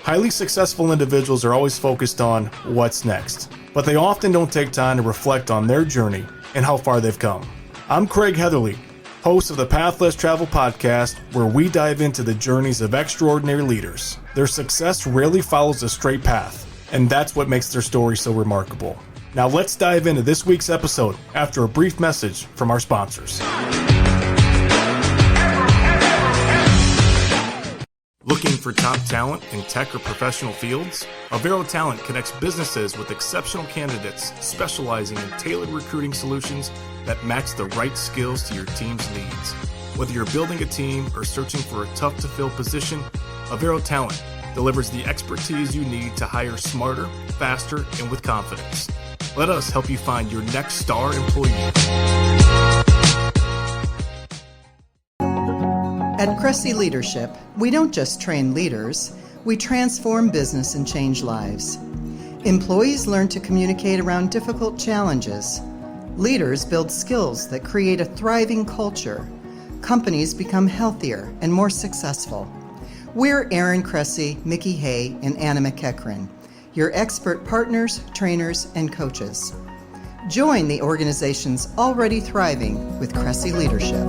Highly successful individuals are always focused on what's next, but they often don't take time to reflect on their journey and how far they've come. I'm Craig Heatherly, host of the Path Less Travel podcast, where we dive into the journeys of extraordinary leaders. Their success rarely follows a straight path, and that's what makes their story so remarkable. Now let's dive into this week's episode after a brief message from our sponsors. Looking for top talent in tech or professional fields? Avero Talent connects businesses with exceptional candidates specializing in tailored recruiting solutions that match the right skills to your team's needs. Whether you're building a team or searching for a tough-to-fill position, Avero Talent delivers the expertise you need to hire smarter, faster, and with confidence. Let us help you find your next star employee. At Cressy Leadership, we don't just train leaders, we transform business and change lives. Employees learn to communicate around difficult challenges. Leaders build skills that create a thriving culture. Companies become healthier and more successful. We're Erin Cressy, Mickey Hay, and Anna McEachran, your expert partners, trainers, and coaches. Join the organizations already thriving with Cressy Leadership.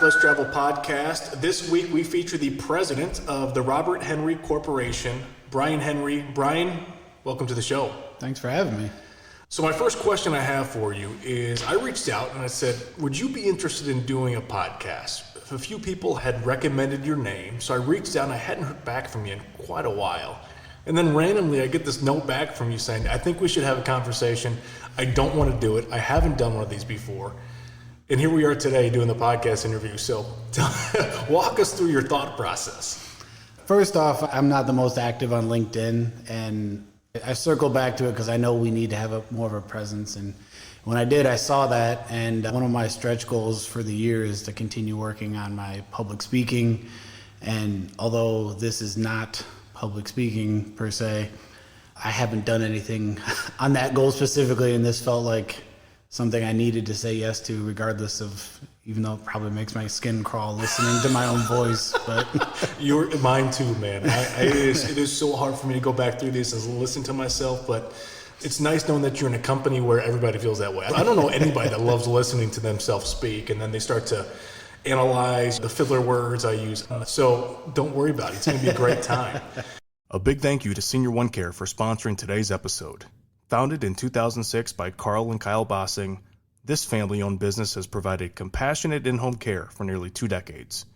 Let's Travel podcast. This week we feature the president of the Robert Henry Corporation, Brian Henry. Brian, welcome to the show. Thanks for having me. So my first question I have for you is, I reached out and I said, would you be interested in doing a podcast? A few people had recommended your name, so I reached out and I hadn't heard back from you in quite a while. And then randomly I get this note back from you saying, I think we should have a conversation. I don't want to do it. I haven't done one of these before. And here we are today doing the podcast interview. So walk us through your thought process. First off, I'm not the most active on LinkedIn, and I circle back to it because I know we need to have more of a presence. And when I did, I saw that, and one of my stretch goals for the year is to continue working on my public speaking. And although this is not public speaking per se, I haven't done anything on that goal specifically, and this felt like something I needed to say yes to, regardless of, even though it probably makes my skin crawl listening to my own voice. But mine too, man. It is so hard for me to go back through this and listen to myself, but it's nice knowing that you're in a company where everybody feels that way. I don't know anybody that loves listening to themselves speak, and then they start to analyze the filler words I use. So don't worry about it. It's going to be a great time. A big thank you to Senior One Care for sponsoring today's episode. Founded in 2006 by Carl and Kyle Bossing, this family-owned business has provided compassionate in-home care for nearly 2 decades.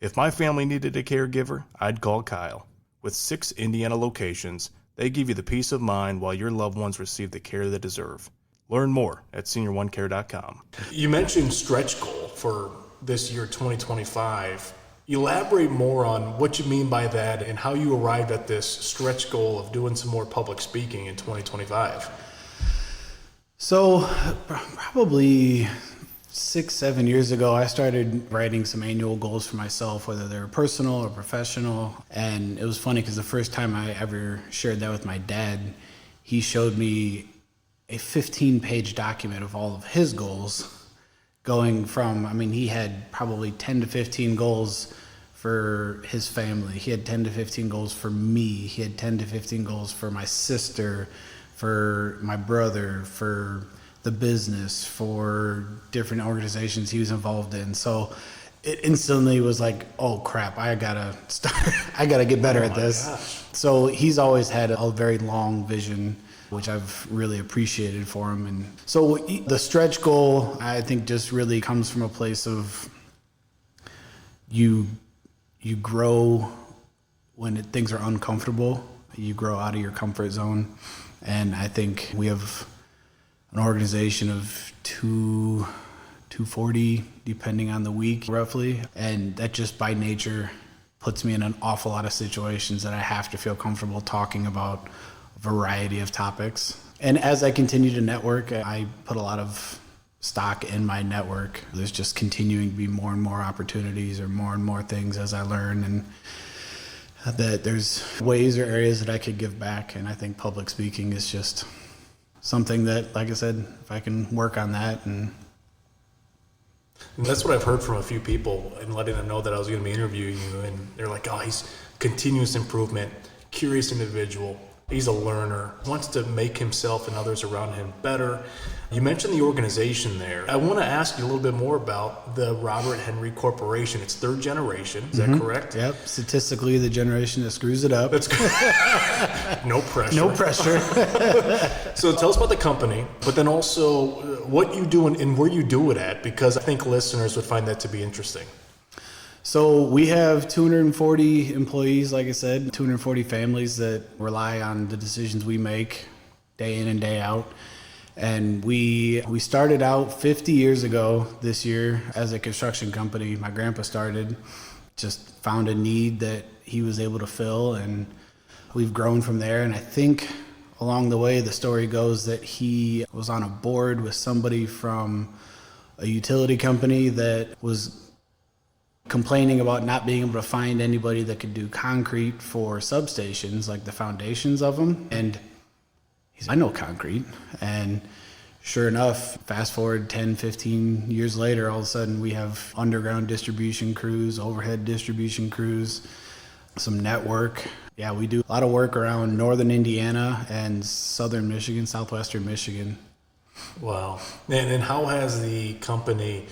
If my family needed a caregiver, I'd call Kyle. With 6 Indiana locations, they give you the peace of mind while your loved ones receive the care they deserve. Learn more at senioronecare.com. You mentioned stretch goal for this year, 2025. Elaborate more on what you mean by that and how you arrived at this stretch goal of doing some more public speaking in 2025. So probably 6-7 years ago, I started writing some annual goals for myself, whether they were personal or professional. And it was funny because the first time I ever shared that with my dad, he showed me a 15-page document of all of his goals, going from, he had probably 10 to 15 goals for his family. He had 10 to 15 goals for me. He had 10 to 15 goals for my sister, for my brother, for the business, for different organizations he was involved in. So it instantly was like, oh crap, I gotta get better at this. Gosh. So he's always had a very long vision, which I've really appreciated for him. And so the stretch goal, I think, just really comes from a place of you grow when things are uncomfortable. You grow out of your comfort zone. And I think we have an organization of 240, depending on the week, roughly. And that just by nature puts me in an awful lot of situations that I have to feel comfortable talking about a variety of topics. And as I continue to network, I put a lot of stock in my network. There's just continuing to be more and more opportunities or more and more things as I learn. And that there's ways or areas that I could give back. And I think public speaking is just something that, like I said, if I can work on that. And that's what I've heard from a few people and letting them know that I was going to be interviewing you. And they're like, oh, he's continuous improvement, curious individual. He's a learner, wants to make himself and others around him better. You mentioned the organization there. I want to ask you a little bit more about the Robert Henry Corporation. It's third generation. Is that correct? Yep. Statistically, the generation that screws it up. That's no pressure. No pressure. So tell us about the company, but then also what you do and where you do it at, because I think listeners would find that to be interesting. So we have 240 employees, like I said, 240 families that rely on the decisions we make day in and day out. And we started out 50 years ago this year as a construction company. My grandpa started, just found a need that he was able to fill, and we've grown from there. And I think along the way, the story goes that he was on a board with somebody from a utility company that was complaining about not being able to find anybody that could do concrete for substations, like the foundations of them. And he's like, I know concrete. And sure enough, fast forward 10, 15 years later, all of a sudden we have underground distribution crews, overhead distribution crews, some network. Yeah, we do a lot of work around northern Indiana and southern Michigan, southwestern Michigan. Wow. And how has the company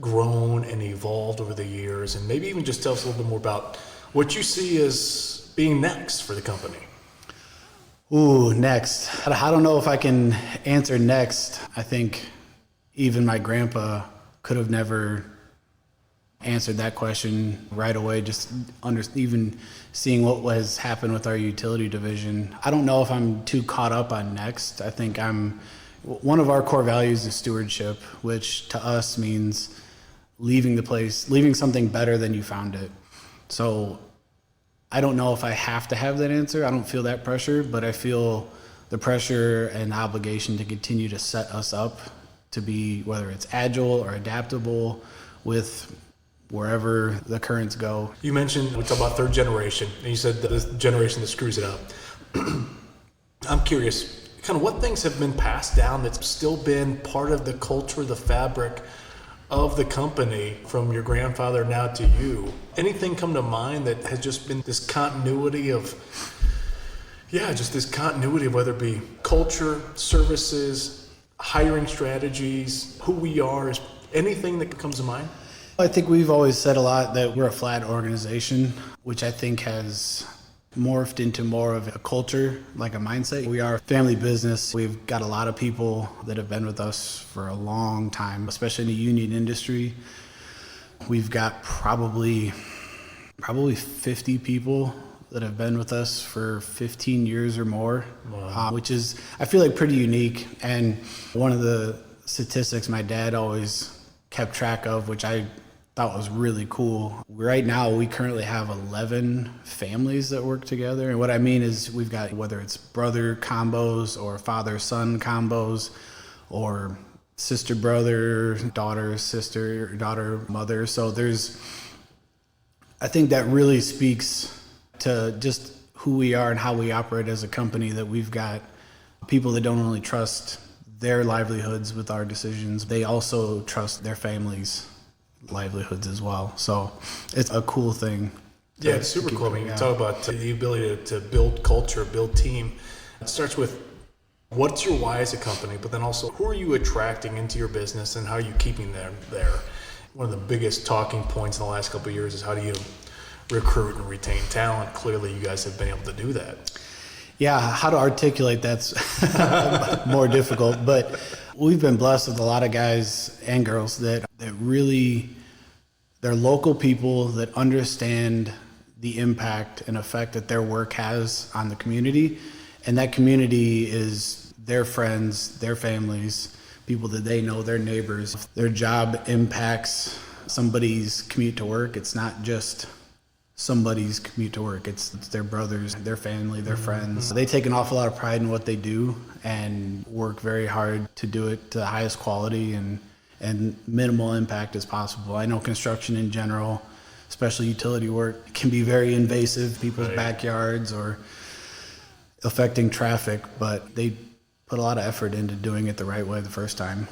grown and evolved over the years? And maybe even just tell us a little bit more about what you see as being next for the company. Ooh, next. I don't know if I can answer next. I think even my grandpa could have never answered that question right away, just even seeing what has happened with our utility division. I don't know if I'm too caught up on next. I think one of our core values is stewardship, which to us means leaving something better than you found it. So I don't know if I have to have that answer. I don't feel that pressure, but I feel the pressure and the obligation to continue to set us up to be, whether it's agile or adaptable with wherever the currents go. You mentioned, we talked about third generation, and you said that this generation that screws it up. I'm curious, kind of what things have been passed down that's still been part of the culture, the fabric of the company from your grandfather now to you? Anything come to mind that has just been this continuity of, just this continuity of whether it be culture, services, hiring strategies, who we are, is anything that comes to mind? I think we've always said a lot that we're a flat organization, which I think has morphed into more of a culture, like a mindset. We are a family business. We've got a lot of people that have been with us for a long time, especially in the union industry. We've got probably 50 people that have been with us for 15 years or more. Wow. Which is, I feel like, pretty unique. And one of the statistics my dad always kept track of, which I thought was really cool. Right now, we currently have 11 families that work together. And what I mean is we've got, whether it's brother combos or father-son combos or sister-brother, daughter-sister, daughter-mother. So I think that really speaks to just who we are and how we operate as a company, that we've got people that don't only trust their livelihoods with our decisions, they also trust their families' livelihoods as well. So it's a cool thing. Yeah, it's super cool. I mean, you talk about the ability to build culture, build team. It starts with what's your why as a company, but then also who are you attracting into your business and how are you keeping them there? One of the biggest talking points in the last couple of years is how do you recruit and retain talent? Clearly, you guys have been able to do that. Yeah, how to articulate that's more difficult, but we've been blessed with a lot of guys and girls that really, they're local people that understand the impact and effect that their work has on the community. And that community is their friends, their families, people that they know, their neighbors. Their job impacts somebody's commute to work. It's not just somebody's commute to work. It's their brothers, their family, their friends. They take an awful lot of pride in what they do and work very hard to do it to the highest quality and minimal impact as possible. I know construction in general special utility work. It can be very invasive, people's backyards or affecting traffic, but they put a lot of effort into doing it the right way the first time.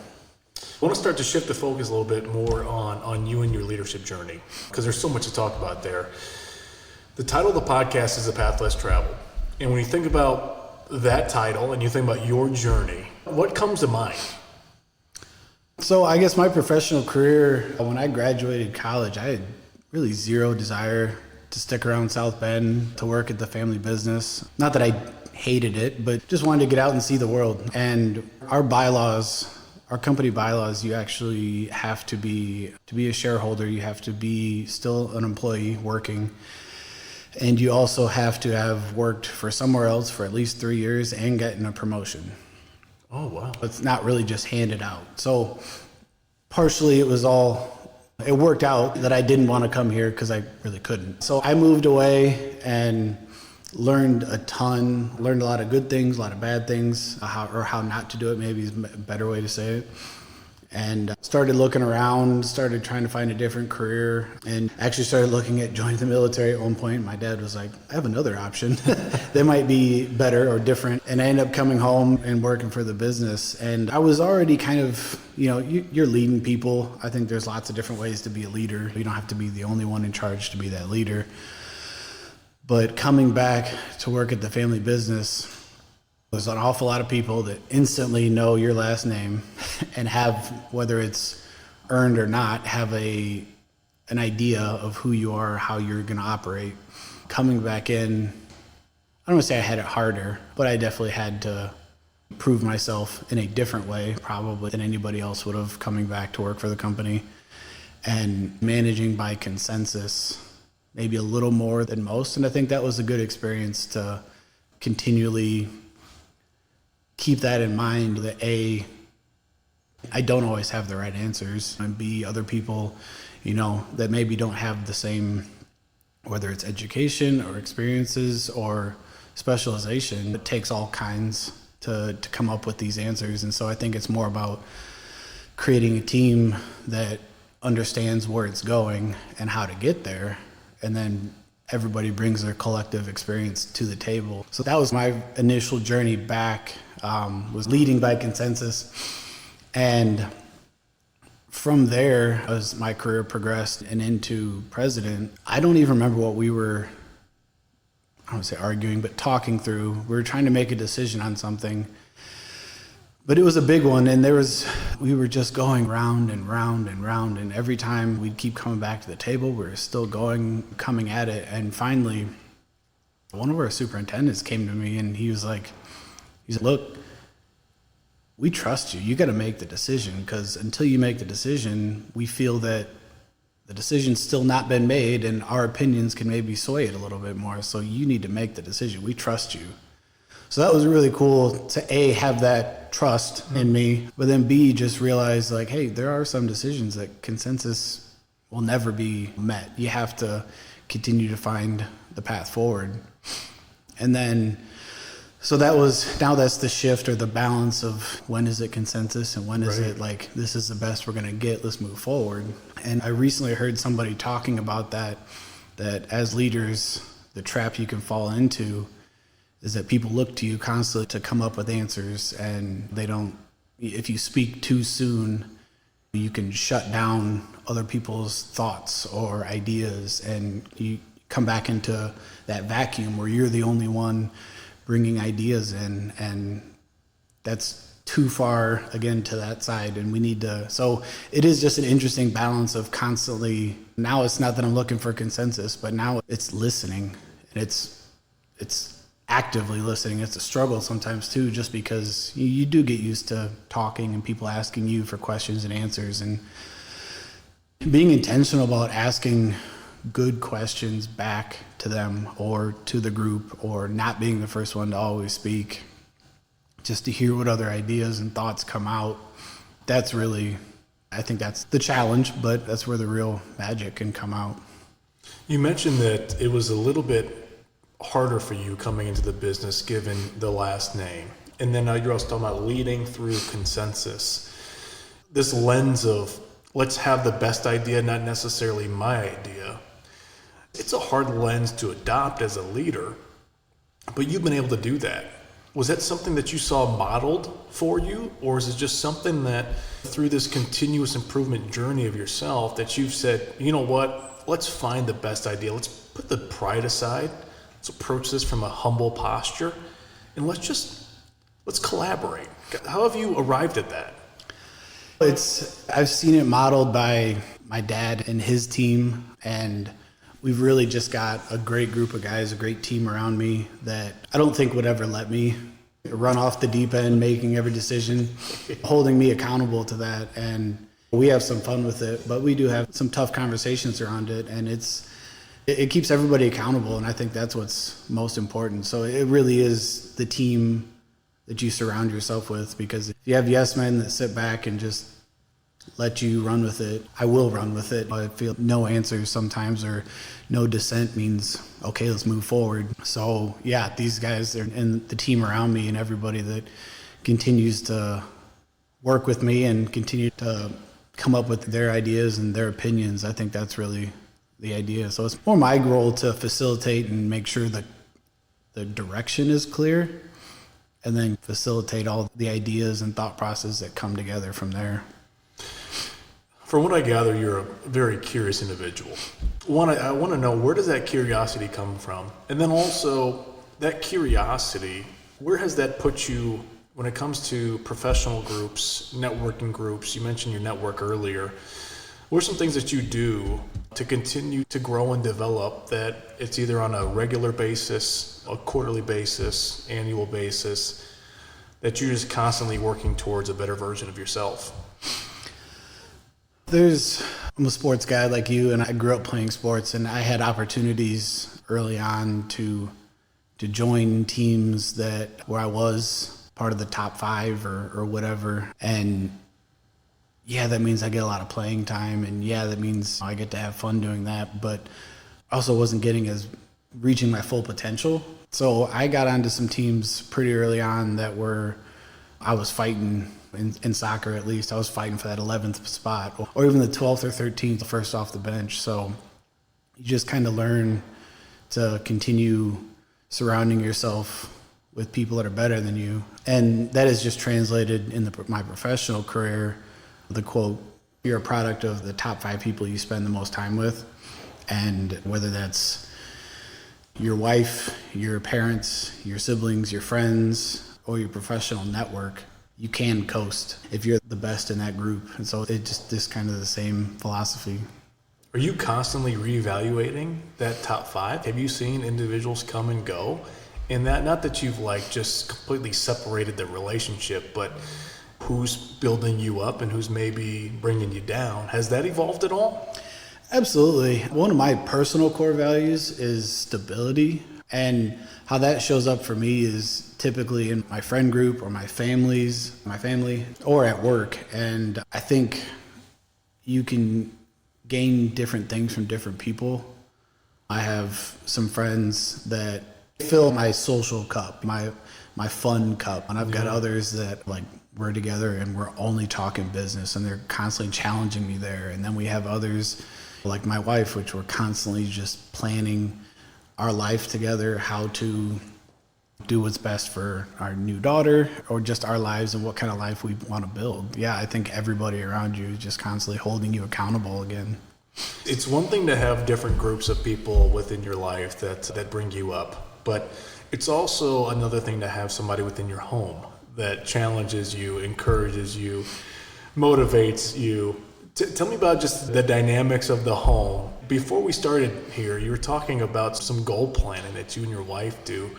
I want to start to shift the focus a little bit more on you and your leadership journey, because there's so much to talk about there. The title of the podcast is A Path Less Traveled. And when you think about that title and you think about your journey, what comes to mind? So I guess my professional career, when I graduated college, I had really zero desire to stick around South Bend, to work at the family business. Not that I hated it, but just wanted to get out and see the world. And our bylaws, our company bylaws, you actually have to be a shareholder, you have to be still an employee working. And you also have to have worked for somewhere else for at least 3 years and gotten a promotion. Oh, wow. It's not really just handed out. So partially it worked out that I didn't want to come here because I really couldn't. So I moved away and learned a ton, learned a lot of good things, a lot of bad things, how not to do it maybe is a better way to say it. And started looking around, started trying to find a different career, and actually started looking at joining the military at one point. My dad was like, I have another option that might be better or different. And I ended up coming home and working for the business. And I was already kind of, you're leading people. I think there's lots of different ways to be a leader. You don't have to be the only one in charge to be that leader. But coming back to work at the family business, there's an awful lot of people that instantly know your last name and have, whether it's earned or not, have an idea of who you are, how you're going to operate. Coming back in, I don't want to say I had it harder, but I definitely had to prove myself in a different way, probably, than anybody else would have coming back to work for the company. And managing by consensus, maybe a little more than most. And I think that was a good experience to continually keep that in mind, that A, I don't always have the right answers, and B, other people, that maybe don't have the same, whether it's education or experiences or specialization, it takes all kinds to come up with these answers. And so I think it's more about creating a team that understands where it's going and how to get there, and then everybody brings their collective experience to the table. So that was my initial journey back, was leading by consensus. And from there, as my career progressed and into president, I don't even remember what we were, I don't want to say arguing, but talking through. We were trying to make a decision on something, but it was a big one. And we were just going round and round and round. And every time we'd keep coming back to the table, we were still coming at it. And finally, one of our superintendents came to me and he said, look, we trust you. You got to make the decision, because until you make the decision, we feel that the decision's still not been made and our opinions can maybe sway it a little bit more. So you need to make the decision. We trust you. So that was really cool to A, have that trust in me, but then B, just realize like, hey, there are some decisions that consensus will never be met. You have to continue to find the path forward. And then, so now that's the shift or the balance of when is it consensus and when is it like, this is the best we're going to get, let's move forward. And I recently heard somebody talking about that as leaders, the trap you can fall into is that people look to you constantly to come up with answers, and if you speak too soon, you can shut down other people's thoughts or ideas, and you come back into that vacuum where you're the only one bringing ideas in, and that's too far again to that side. And we need to, so it is just an interesting balance of constantly, now it's not that I'm looking for consensus, but now it's listening, and it's actively listening. It's a struggle sometimes too, just because you do get used to talking and people asking you for questions and answers, and being intentional about asking good questions back to them or to the group, or not being the first one to always speak, just to hear what other ideas and thoughts come out. That's really, I think that's the challenge, but that's where the real magic can come out. You mentioned that it was a little bit harder for you coming into the business given the last name. And then now you're also talking about leading through consensus. This lens of let's have the best idea, not necessarily my idea. it's a hard lens to adopt as a leader, but you've been able to do that. Was that something that you saw modeled for you, or is it just something that through this continuous improvement journey of yourself that you've said, you know what, let's find the best idea. Let's put the pride aside. Let's approach this from a humble posture, and let's collaborate. How have you arrived at that? I've seen it modeled by my dad and his team, and we've really just got a great group of guys, a great team around me that I don't think would ever let me run off the deep end, making every decision, holding me accountable to that. And we have some fun with it, but we do have some tough conversations around it, and it keeps everybody accountable, and I think that's what's most important. So it really is the team that you surround yourself with, because if you have yes men that sit back and just let you run with it, I will run with it. I feel no answers sometimes, or no dissent means, okay, let's move forward. So yeah, these guys and the team around me and everybody that continues to work with me and continue to come up with their ideas and their opinions, I think that's really the idea. So it's more my role to facilitate and make sure that the direction is clear, and then facilitate all the ideas and thought process that come together from there. From what I gather, you're a very curious individual. I want to know, where does that curiosity come from? And then also, that curiosity, where has that put you when it comes to professional groups, networking groups? You mentioned your network earlier. What are some things that you do to continue to grow and develop that it's either on a regular basis, a quarterly basis, annual basis, that you're just constantly working towards a better version of yourself? I'm a sports guy like you, and I grew up playing sports, and I had opportunities early on to join teams where I was part of the top 5 or whatever. And yeah, that means I get a lot of playing time, and yeah, that means I get to have fun doing that, but I also wasn't reaching my full potential. So I got onto some teams pretty early on I was fighting. In soccer, at least, I was fighting for that 11th spot, or even the 12th or 13th, first off the bench. So you just kind of learn to continue surrounding yourself with people that are better than you. And that is just translated in my professional career. The quote, you're a product of the top 5 people you spend the most time with. And whether that's your wife, your parents, your siblings, your friends, or your professional network, you can coast if you're the best in that group. And so it's just this kind of the same philosophy. Are you constantly reevaluating that top 5? Have you seen individuals come and go? And that, not that you've just completely separated the relationship, but who's building you up and who's maybe bringing you down? Has that evolved at all? Absolutely. One of my personal core values is stability. And how that shows up for me is typically in my friend group or my family, or at work. And I think you can gain different things from different people. I have some friends that fill my social cup, my fun cup. And I've got others that we're together and we're only talking business, and they're constantly challenging me there. And then we have others like my wife, which we're constantly just planning our life together, how to do what's best for our new daughter, or just our lives and what kind of life we want to build. Yeah, I think everybody around you is just constantly holding you accountable again. It's one thing to have different groups of people within your life that bring you up, but it's also another thing to have somebody within your home that challenges you, encourages you, motivates you. Tell me about just the dynamics of the home. Before we started here, you were talking about some goal planning that you and your wife do.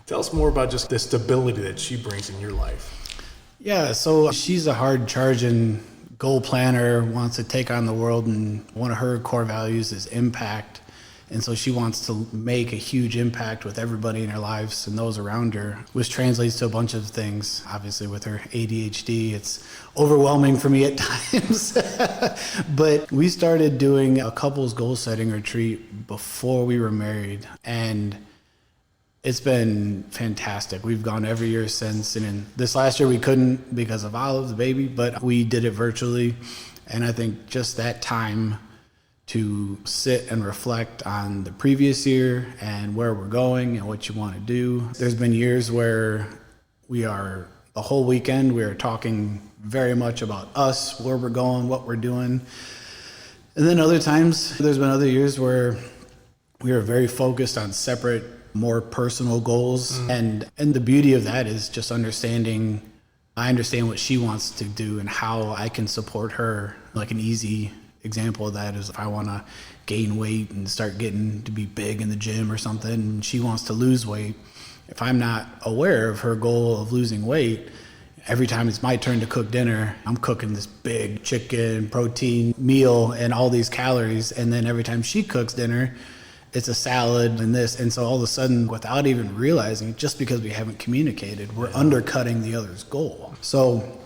Tell us more about just the stability that she brings in your life. Yeah, so she's a hard-charging goal planner, wants to take on the world, and one of her core values is impact. And so she wants to make a huge impact with everybody in her lives and those around her, which translates to a bunch of things. Obviously, with her ADHD, it's overwhelming for me at times. But we started doing a couples goal setting retreat before we were married, and it's been fantastic. We've gone every year since, and in this last year we couldn't because of Olive, the baby, but we did it virtually. And I think just that time to sit and reflect on the previous year and where we're going and what you want to do. There's been years where the whole weekend, we are talking very much about us, where we're going, what we're doing. And then other times, there's been other years where we are very focused on separate, more personal goals. And the beauty of that is just I understand what she wants to do and how I can support her. Like an easy example of that is if I want to gain weight and start getting to be big in the gym or something, and she wants to lose weight. If I'm not aware of her goal of losing weight, every time it's my turn to cook dinner, I'm cooking this big chicken, protein meal and all these calories. And then every time she cooks dinner, it's a salad and this. And so all of a sudden, without even realizing it, just because we haven't communicated, we're undercutting the other's goal. So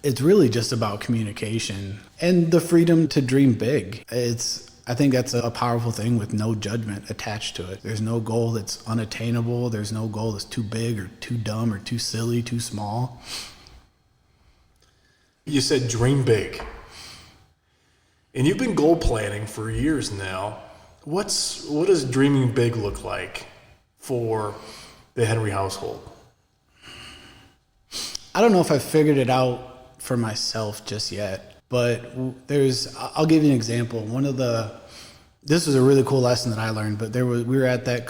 it's really just about communication and the freedom to dream big. I think that's a powerful thing with no judgment attached to it. There's no goal that's unattainable. There's no goal that's too big or too dumb or too silly, too small. You said dream big. And you've been goal planning for years now. What does dreaming big look like for the Henry household? I don't know if I've figured it out for myself just yet, but I'll give you an example. This was a really cool lesson that I learned, but we were at that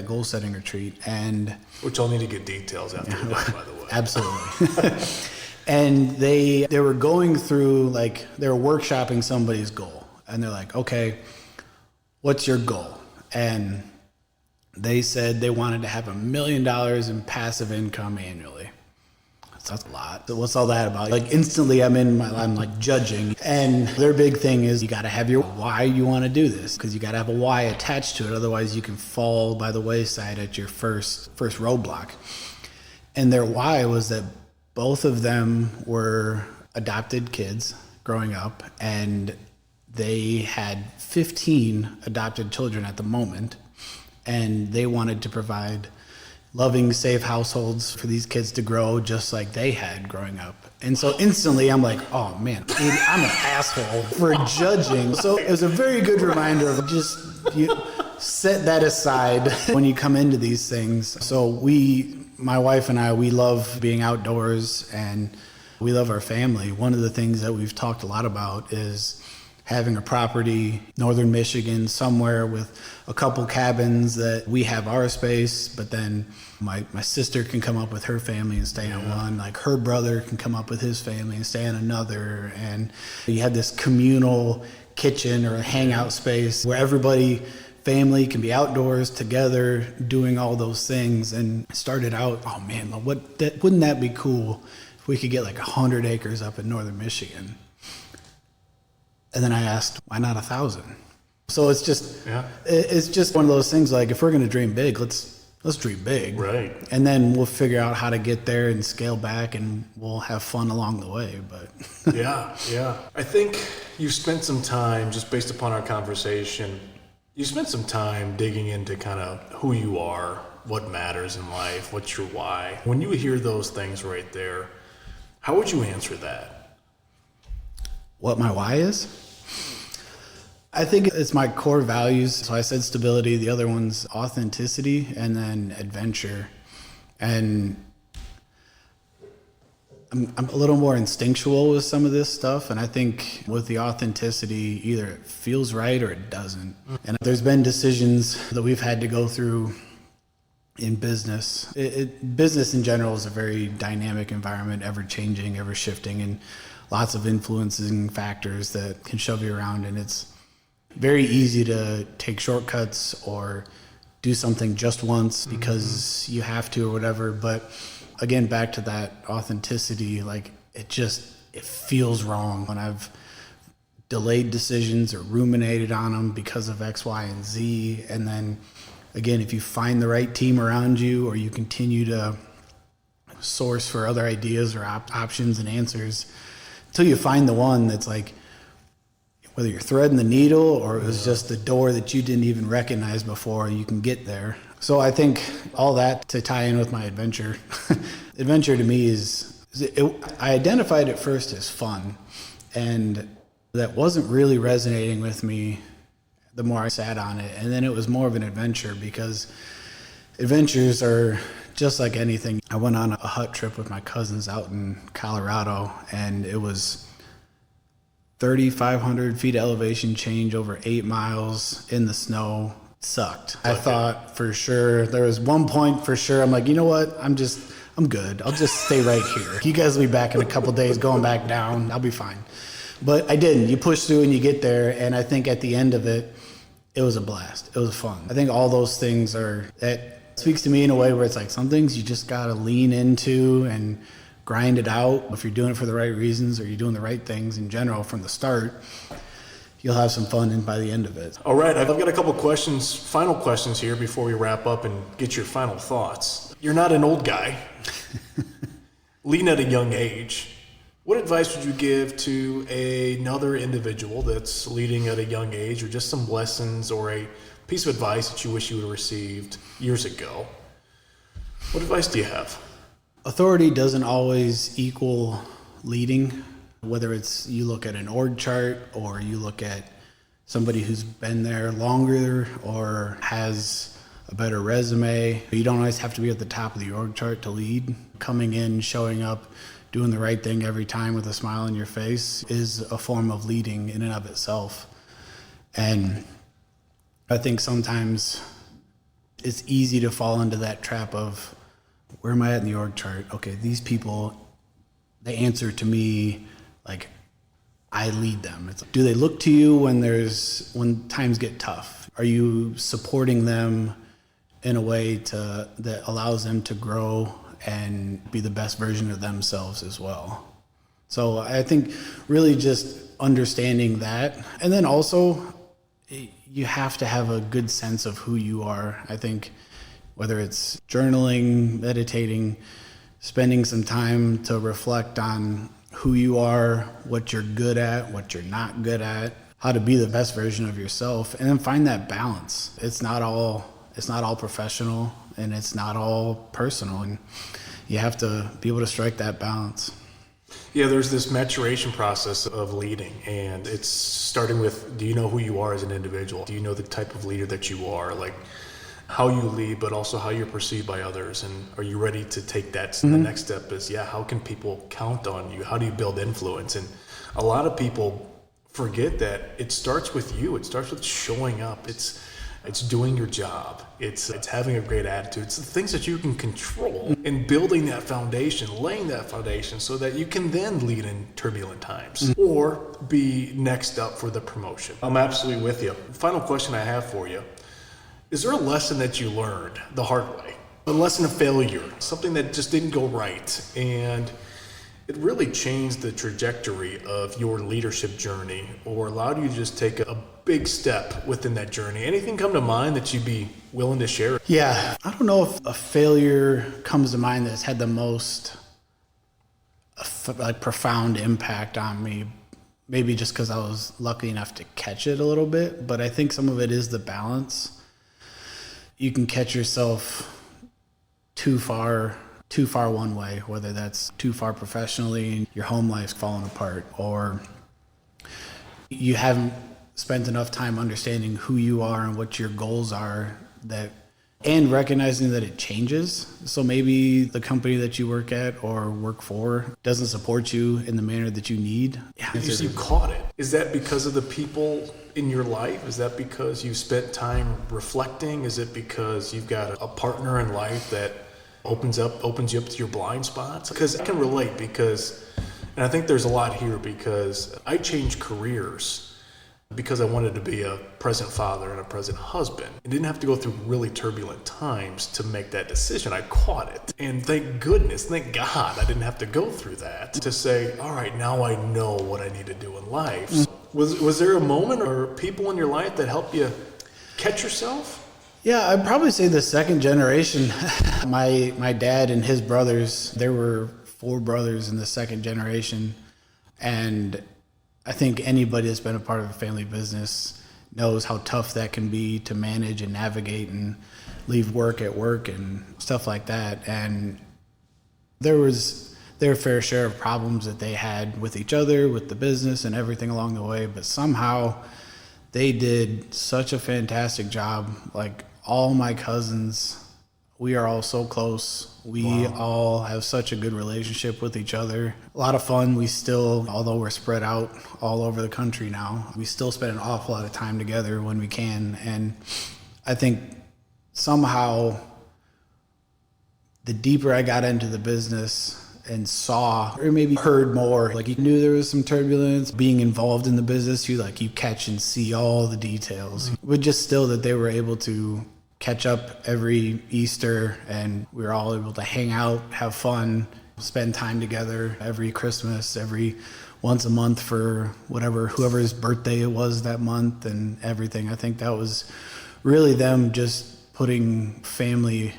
goal setting retreat, and which I'll need to get details after the by the way. Absolutely. And they were going through, like, they were workshopping somebody's goal, and they're like, okay, what's your goal? And they said they wanted to have $1 million in passive income annually. That's a lot. So what's all that about? Like, instantly I'm like judging. And their big thing is you got to have your why you want to do this, because you got to have a why attached to it. Otherwise you can fall by the wayside at your first roadblock. And their why was that both of them were adopted kids growing up, and they had 15 adopted children at the moment, and they wanted to provide loving, safe households for these kids to grow just like they had growing up. And so instantly I'm like, oh man, dude, I'm an asshole for judging. So it was a very good reminder of just you set that aside when you come into these things. So my wife and I, we love being outdoors and we love our family. One of the things that we've talked a lot about is having a property, northern Michigan, somewhere with a couple cabins that we have our space, but then my sister can come up with her family and stay on one. Like, her brother can come up with his family and stay on another. And you have this communal kitchen or a hangout space where family can be outdoors together doing all those things. And it started out, oh man, wouldn't that be cool if we could get like 100 acres up in northern Michigan? And then I asked, why not 1,000? So it's just one of those things. Like, if we're going to dream big, let's dream big. Right. And then we'll figure out how to get there and scale back, and we'll have fun along the way. But yeah. I think you spent some time, just based upon our conversation, you spent some time digging into kind of who you are, what matters in life, what's your why. When you hear those things right there, how would you answer that? What my why is? I think it's my core values. So I said stability, the other one's authenticity, and then adventure. And I'm a little more instinctual with some of this stuff. And I think with the authenticity, either it feels right or it doesn't. And there's been decisions that we've had to go through in business. Business in general is a very dynamic environment, ever changing, ever shifting, and lots of influencing factors that can shove you around. And it's very easy to take shortcuts or do something just once because you have to or whatever. But again, back to that authenticity, like, it feels wrong when I've delayed decisions or ruminated on them because of X, Y, and Z. And then again, if you find the right team around you, or you continue to source for other ideas or options and answers until you find the one that's like, whether you're threading the needle or it was just the door that you didn't even recognize before, you can get there. So I think all that to tie in with my adventure. Adventure to me I identified it first as fun. And that wasn't really resonating with me the more I sat on it. And then it was more of an adventure, because adventures are just like anything. I went on a hut trip with my cousins out in Colorado, and it was 3,500 feet elevation change over 8 miles in the snow. It sucked. I thought for sure, there was one point for sure, I'm like, you know what? I'm good. I'll just stay right here. You guys will be back in a couple days going back down. I'll be fine. But I didn't. You push through and you get there. And I think at the end of it, it was a blast. It was fun. I think all those things that speaks to me in a way where it's like some things you just got to lean into and grind it out. If you're doing it for the right reasons, or you're doing the right things in general from the start, you'll have some fun by the end of it. All right, I've got a couple questions, final questions here before we wrap up and get your final thoughts. You're not an old guy, leading at a young age. What advice would you give to another individual that's leading at a young age, or just some lessons or a piece of advice that you wish you would have received years ago? What advice do you have? Authority doesn't always equal leading, whether it's you look at an org chart or you look at somebody who's been there longer or has a better resume. You don't always have to be at the top of the org chart to lead. Coming in, showing up, doing the right thing every time with a smile on your face is a form of leading in and of itself. And I think sometimes it's easy to fall into that trap of, where am I at in the org chart? Okay, these people, they answer to me like I lead them. It's like, do they look to you when times get tough? Are you supporting them in a way that allows them to grow and be the best version of themselves as well? So I think really just understanding that. And then also, you have to have a good sense of who you are. I think whether it's journaling, meditating, spending some time to reflect on who you are, what you're good at, what you're not good at, how to be the best version of yourself, and then find that balance. It's not all professional, and it's not all personal, and you have to be able to strike that balance. Yeah, there's this maturation process of leading, and it's starting with, do you know who you are as an individual? Do you know the type of leader that you are? Like how you lead, but also how you're perceived by others. And are you ready to take that? The next step is, how can people count on you? How do you build influence? And a lot of people forget that it starts with you. It starts with showing up. It's doing your job. It's having a great attitude. It's the things that you can control, and building that foundation, laying that foundation so that you can then lead in turbulent times or be next up for the promotion. I'm absolutely with you. Final question I have for you. Is there a lesson that you learned the hard way? A lesson of failure, something that just didn't go right, and it really changed the trajectory of your leadership journey, or allowed you to just take a big step within that journey? Anything come to mind that you'd be willing to share? Yeah, I don't know if a failure comes to mind that's had the most profound impact on me. Maybe just because I was lucky enough to catch it a little bit, but I think some of it is the balance. You can catch yourself too far one way, whether that's too far professionally, your home life's falling apart, or you haven't spent enough time understanding who you are and what your goals are, and recognizing that it changes. So maybe the company that you work at or work for doesn't support you in the manner that you need. You caught it. Is that because of the people in your life? Is that because you spent time reflecting? Is it because you've got a partner in life that opens you up to your blind spots? Because I can relate, and I think there's a lot here, because I changed careers because I wanted to be a present father and a present husband. I didn't have to go through really turbulent times to make that decision. I caught it. And thank goodness, thank God I didn't have to go through that to say, all right, now I know what I need to do in life. So was there a moment or people in your life that helped you catch yourself? Yeah, I'd probably say the second generation. My dad and his brothers, there were 4 brothers in the second generation, and I think anybody that's been a part of a family business knows how tough that can be to manage and navigate and leave work at work and stuff like that. And there was their fair share of problems that they had with each other, with the business and everything along the way. But somehow they did such a fantastic job. Like all my cousins, we are all so close. We all have such a good relationship with each other. A lot of fun. We still, although we're spread out all over the country now, we still spend an awful lot of time together when we can. And I think somehow the deeper I got into the business and saw, or maybe heard more, like you knew there was some turbulence being involved in the business, you catch and see all the details. But just still that they were able to catch up every Easter, and we were all able to hang out, have fun, spend time together every Christmas, every once a month for whoever's birthday it was that month and everything. I think that was really them just putting family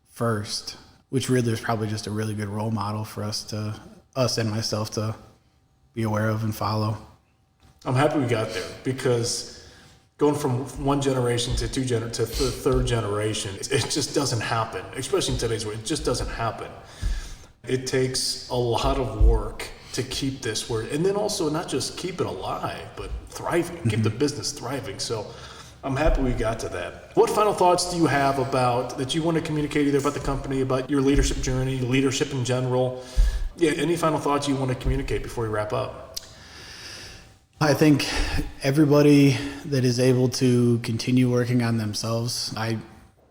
first, which really is probably just a really good role model for us and myself to be aware of and follow. I'm happy we got there, because going from one generation to to the third generation, it just doesn't happen, especially in today's world. It just doesn't happen. It takes a lot of work to keep this word, and then also not just keep it alive, but thriving, keep the business thriving. So I'm happy we got to that. What final thoughts do you have that you want to communicate, either about the company, about your leadership journey, leadership in general? Yeah, any final thoughts you want to communicate before we wrap up? I think everybody that is able to continue working on themselves. I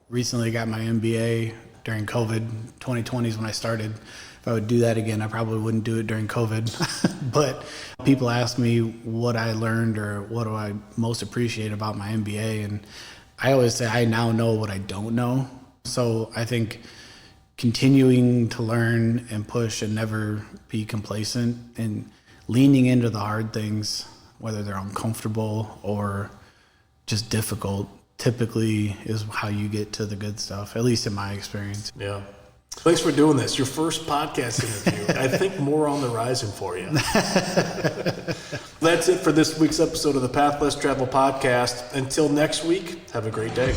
recently got my MBA during COVID. 2020 is when I started. If I would do that again, I probably wouldn't do it during COVID. But people ask me what I learned or what do I most appreciate about my MBA. And I always say I now know what I don't know. So I think continuing to learn and push and never be complacent and leaning into the hard things, whether they're uncomfortable or just difficult, typically is how you get to the good stuff, at least in my experience. Yeah. Thanks for doing this. Your first podcast interview. I think more on the horizon for you. That's it for this week's episode of the Path Less Travel podcast. Until next week, have a great day.